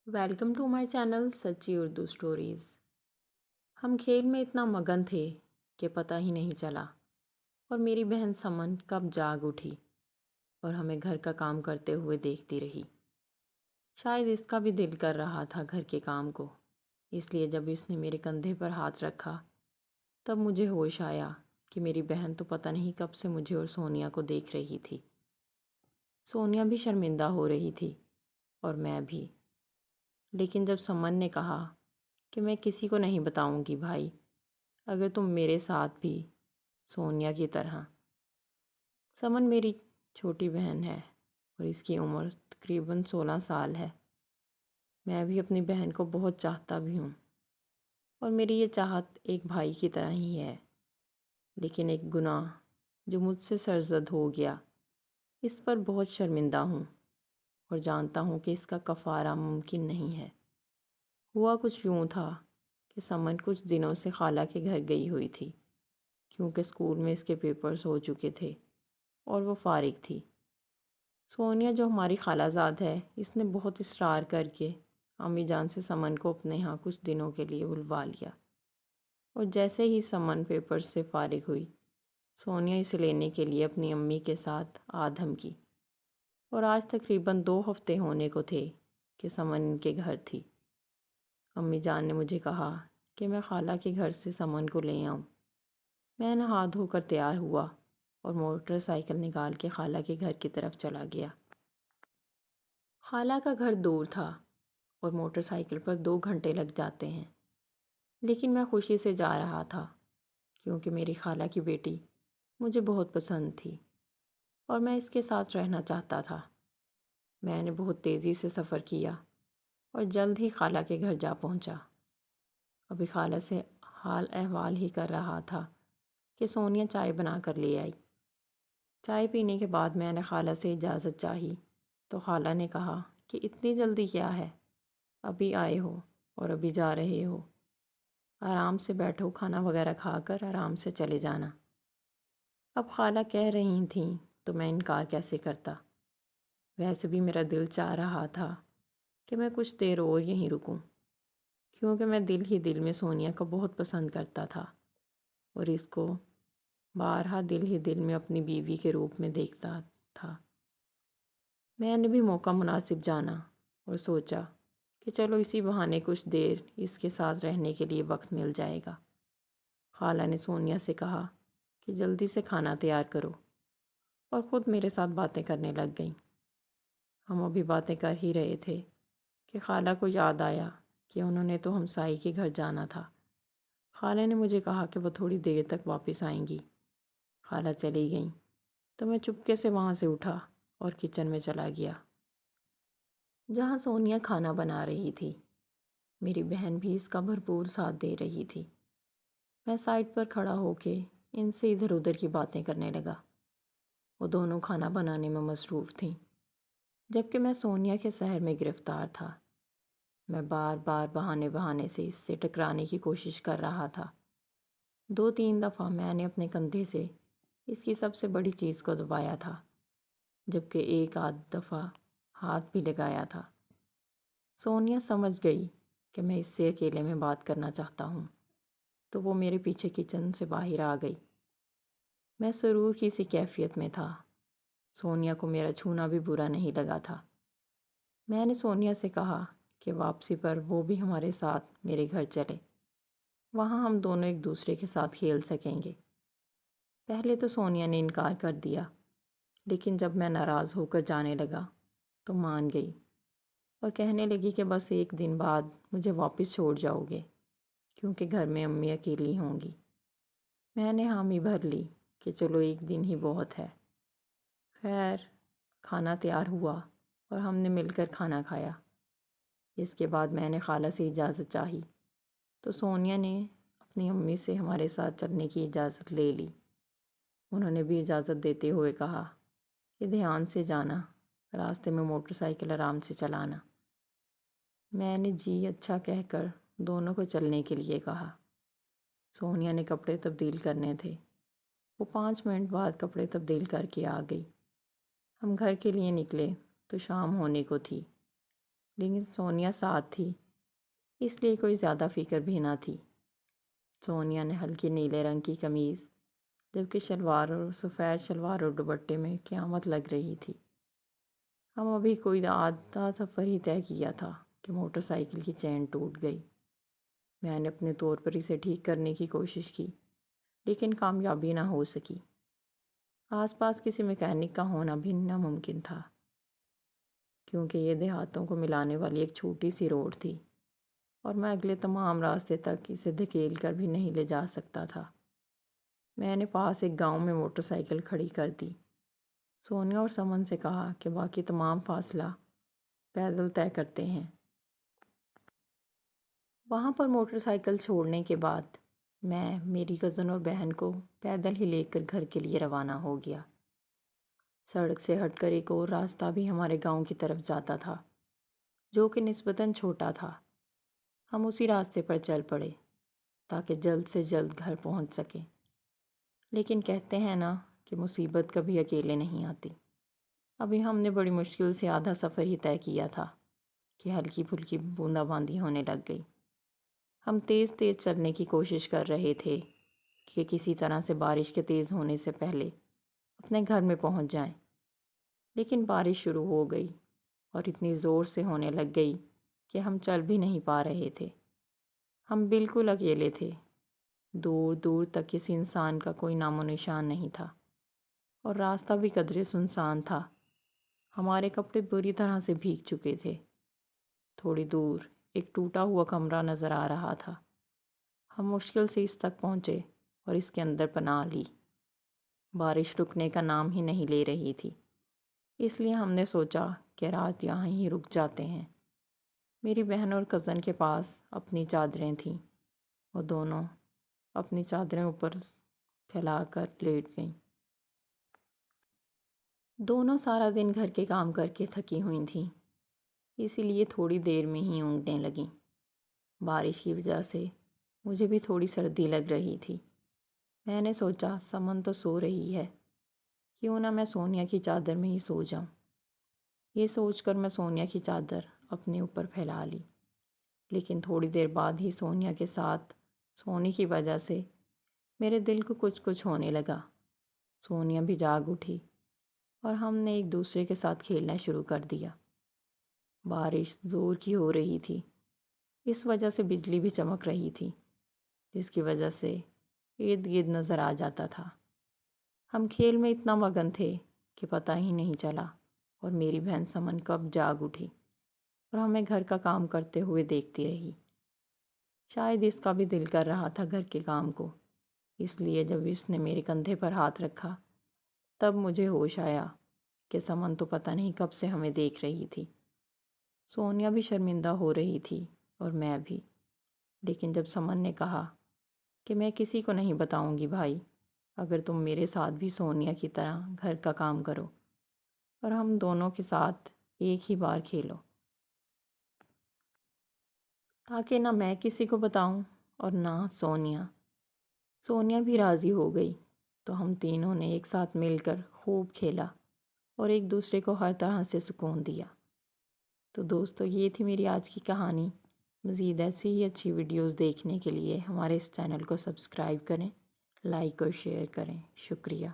Welcome to my channel سچی Urdu stories. ہم کھیل میں اتنا مگن تھے کہ پتہ ہی نہیں چلا، اور میری بہن سمن کب جاگ اٹھی اور ہمیں گھر کا کام کرتے ہوئے دیکھتی رہی۔ شاید اس کا بھی دل کر رہا تھا گھر کے کام کو، اس لیے جب اس نے میرے کندھے پر ہاتھ رکھا تب مجھے ہوش آیا کہ میری بہن تو پتہ نہیں کب سے مجھے اور سونیا کو دیکھ رہی تھی۔ سونیا بھی شرمندہ ہو رہی تھی اور میں بھی، لیکن جب سمن نے کہا کہ میں کسی کو نہیں بتاؤں گی بھائی، اگر تم میرے ساتھ بھی سونیا کی طرح۔ سمن میری چھوٹی بہن ہے اور اس کی عمر تقریباً 16 سال ہے۔ میں بھی اپنی بہن کو بہت چاہتا بھی ہوں، اور میری یہ چاہت ایک بھائی کی طرح ہی ہے، لیکن ایک گناہ جو مجھ سے سرزد ہو گیا، اس پر بہت شرمندہ ہوں اور جانتا ہوں کہ اس کا کفارہ ممکن نہیں ہے۔ ہوا کچھ یوں تھا کہ سمن کچھ دنوں سے خالہ کے گھر گئی ہوئی تھی، کیونکہ اسکول میں اس کے پیپرز ہو چکے تھے اور وہ فارغ تھی۔ سونیا جو ہماری خالہ زاد ہے، اس نے بہت اصرار کر کے امی جان سے سمن کو اپنے ہاں کچھ دنوں کے لیے بلوا لیا، اور جیسے ہی سمن پیپرز سے فارغ ہوئی، سونیا اسے لینے کے لیے اپنی امی کے ساتھ آ دھمکی، اور آج تقریباً 2 ہفتے ہونے کو تھے کہ سمن ان کے گھر تھی۔ امی جان نے مجھے کہا کہ میں خالہ کے گھر سے سمن کو لے آؤں۔ میں نہا دھو کر تیار ہوا اور موٹر سائیکل نکال کے خالہ کے گھر کی طرف چلا گیا۔ خالہ کا گھر دور تھا اور موٹر سائیکل پر 2 گھنٹے لگ جاتے ہیں، لیکن میں خوشی سے جا رہا تھا کیونکہ میری خالہ کی بیٹی مجھے بہت پسند تھی اور میں اس کے ساتھ رہنا چاہتا تھا۔ میں نے بہت تیزی سے سفر کیا اور جلد ہی خالہ کے گھر جا پہنچا۔ ابھی خالہ سے حال احوال ہی کر رہا تھا کہ سونیا چائے بنا کر لے آئی۔ چائے پینے کے بعد میں نے خالہ سے اجازت چاہی تو خالہ نے کہا کہ اتنی جلدی کیا ہے، ابھی آئے ہو اور ابھی جا رہے ہو، آرام سے بیٹھو، کھانا وغیرہ کھا کر آرام سے چلے جانا۔ اب خالہ کہہ رہی تھیں تو میں انکار کیسے کرتا؟ ویسے بھی میرا دل چاہ رہا تھا کہ میں کچھ دیر اور یہیں رکوں، کیونکہ میں دل ہی دل میں سونیا کو بہت پسند کرتا تھا اور اس کو بارہا دل ہی دل میں اپنی بیوی کے روپ میں دیکھتا تھا۔ میں نے بھی موقع مناسب جانا اور سوچا کہ چلو اسی بہانے کچھ دیر اس کے ساتھ رہنے کے لیے وقت مل جائے گا۔ خالہ نے سونیا سے کہا کہ جلدی سے کھانا تیار کرو، اور خود میرے ساتھ باتیں کرنے لگ گئیں۔ ہم ابھی باتیں کر ہی رہے تھے کہ خالہ کو یاد آیا کہ انہوں نے تو ہمسائی کے گھر جانا تھا۔ خالہ نے مجھے کہا کہ وہ تھوڑی دیر تک واپس آئیں گی۔ خالہ چلی گئیں تو میں چپکے سے وہاں سے اٹھا اور کچن میں چلا گیا، جہاں سونیا کھانا بنا رہی تھی۔ میری بہن بھی اس کا بھرپور ساتھ دے رہی تھی۔ میں سائڈ پر کھڑا ہو کے ان سے ادھر ادھر کی باتیں کرنے لگا۔ وہ دونوں کھانا بنانے میں مصروف تھیں، جبکہ میں سونیا کے سحر میں گرفتار تھا۔ میں بار بار بہانے سے اس سے ٹکرانے کی کوشش کر رہا تھا۔ 2-3 دفعہ میں نے اپنے کندھے سے اس کی سب سے بڑی چیز کو دبایا تھا، جبکہ ایک آدھ دفعہ ہاتھ بھی لگایا تھا۔ سونیا سمجھ گئی کہ میں اس سے اکیلے میں بات کرنا چاہتا ہوں، تو وہ میرے پیچھے کچن سے باہر آ گئی۔ میں سرور کی سی کیفیت میں تھا۔ سونیا کو میرا چھونا بھی برا نہیں لگا تھا۔ میں نے سونیا سے کہا کہ واپسی پر وہ بھی ہمارے ساتھ میرے گھر چلے، وہاں ہم دونوں ایک دوسرے کے ساتھ کھیل سکیں گے۔ پہلے تو سونیا نے انکار کر دیا، لیکن جب میں ناراض ہو کر جانے لگا تو مان گئی اور کہنے لگی کہ بس ایک دن بعد مجھے واپس چھوڑ جاؤ گے، کیونکہ گھر میں امی اکیلی ہوں گی۔ میں نے حامی بھر لی کہ چلو ایک دن ہی بہت ہے۔ خیر، کھانا تیار ہوا اور ہم نے مل کر کھانا کھایا۔ اس کے بعد میں نے خالہ سے اجازت چاہی تو سونیا نے اپنی امی سے ہمارے ساتھ چلنے کی اجازت لے لی۔ انہوں نے بھی اجازت دیتے ہوئے کہا کہ دھیان سے جانا، راستے میں موٹر سائیکل آرام سے چلانا۔ میں نے جی اچھا کہہ کر دونوں کو چلنے کے لیے کہا۔ سونیا نے کپڑے تبدیل کرنے تھے، وہ 5 منٹ بعد کپڑے تبدیل کر کے آ گئی۔ ہم گھر کے لیے نکلے تو شام ہونے کو تھی۔ لیکن سونیا ساتھ تھی، اس لیے کوئی زیادہ فکر بھی نہ تھی۔ سونیا نے ہلکی نیلے رنگ کی قمیض، جبکہ شلوار اور سفید شلوار اور دوپٹے میں قیامت لگ رہی تھی۔ ہم ابھی کوئی آدھا سفر ہی طے کیا تھا کہ موٹر سائیکل کی چین ٹوٹ گئی۔ میں نے اپنے طور پر اسے ٹھیک کرنے کی کوشش کی، لیکن کامیابی نہ ہو سکی۔ آس پاس کسی میکینک کا ہونا بھی ناممکن تھا، کیونکہ یہ دیہاتوں کو ملانے والی ایک چھوٹی سی روڈ تھی اور میں اگلے تمام راستے تک اسے دھکیل کر بھی نہیں لے جا سکتا تھا۔ میں نے پاس ایک گاؤں میں موٹر سائیکل کھڑی کر دی، سونیا اور سمن سے کہا کہ باقی تمام فاصلہ پیدل طے کرتے ہیں۔ وہاں پر موٹر سائیکل چھوڑنے کے بعد میں میری کزن اور بہن کو پیدل ہی لے کر گھر کے لیے روانہ ہو گیا۔ سڑک سے ہٹ کر ایک اور راستہ بھی ہمارے گاؤں کی طرف جاتا تھا، جو کہ نسبتاً چھوٹا تھا۔ ہم اسی راستے پر چل پڑے تاکہ جلد سے جلد گھر پہنچ سکیں۔ لیکن کہتے ہیں نا کہ مصیبت کبھی اکیلے نہیں آتی۔ ابھی ہم نے بڑی مشکل سے آدھا سفر ہی طے کیا تھا کہ ہلکی پھلکی بوندا باندی ہونے لگ گئی۔ ہم تیز تیز چلنے کی کوشش کر رہے تھے کہ کسی طرح سے بارش کے تیز ہونے سے پہلے اپنے گھر میں پہنچ جائیں، لیکن بارش شروع ہو گئی اور اتنی زور سے ہونے لگ گئی کہ ہم چل بھی نہیں پا رہے تھے۔ ہم بالکل اکیلے تھے، دور دور تک کسی انسان کا کوئی نام و نشان نہیں تھا اور راستہ بھی قدرے سنسان تھا۔ ہمارے کپڑے بری طرح سے بھیگ چکے تھے۔ تھوڑی دور ایک ٹوٹا ہوا کمرہ نظر آ رہا تھا۔ ہم مشکل سے اس تک پہنچے اور اس کے اندر پناہ لی۔ بارش رکنے کا نام ہی نہیں لے رہی تھی، اس لیے ہم نے سوچا کہ رات یہاں ہی رک جاتے ہیں۔ میری بہن اور کزن کے پاس اپنی چادریں تھیں، وہ دونوں اپنی چادریں اوپر پھیلا کر لیٹ گئیں۔ دونوں سارا دن گھر کے کام کر کے تھکی ہوئی تھیں، اسی لیے تھوڑی دیر میں ہی اونگنے لگیں۔ بارش کی وجہ سے مجھے بھی تھوڑی سردی لگ رہی تھی۔ میں نے سوچا سمن تو سو رہی ہے، کیوں نہ میں سونیا کی چادر میں ہی سو جاؤں۔ یہ سوچ کر میں سونیا کی چادر اپنے اوپر پھیلا لی، لیکن تھوڑی دیر بعد ہی سونیا کے ساتھ سونے کی وجہ سے میرے دل کو کچھ ہونے لگا۔ سونیا بھی جاگ اٹھی اور ہم نے ایک دوسرے کے ساتھ کھیلنا شروع کر دیا۔ بارش زور کی ہو رہی تھی، اس وجہ سے بجلی بھی چمک رہی تھی، جس کی وجہ سے ارد گرد نظر آ جاتا تھا۔ ہم کھیل میں اتنا مگن تھے کہ پتہ ہی نہیں چلا اور میری بہن سمن کب جاگ اٹھی اور ہمیں گھر کا کام کرتے ہوئے دیکھتی رہی۔ شاید اس کا بھی دل کر رہا تھا گھر کے کام کو، اس لیے جب اس نے میرے کندھے پر ہاتھ رکھا تب مجھے ہوش آیا کہ سمن تو پتہ نہیں کب سے ہمیں دیکھ رہی تھی۔ سونیا بھی شرمندہ ہو رہی تھی اور میں بھی، لیکن جب سمن نے کہا کہ میں کسی کو نہیں بتاؤں گی بھائی اگر تم میرے ساتھ بھی سونیا کی طرح گھر کا کام کرو اور ہم دونوں کے ساتھ ایک ہی بار کھیلو، تاکہ نہ میں کسی کو بتاؤں اور نہ سونیا۔ سونیا بھی راضی ہو گئی، تو ہم تینوں نے ایک ساتھ مل کر خوب کھیلا اور ایک دوسرے کو ہر طرح سے سکون دیا۔ تو دوستو، یہ تھی میری آج کی کہانی۔ مزید ایسی ہی اچھی ویڈیوز دیکھنے کے لیے ہمارے اس چینل کو سبسکرائب کریں، لائک اور شیئر کریں۔ شکریہ۔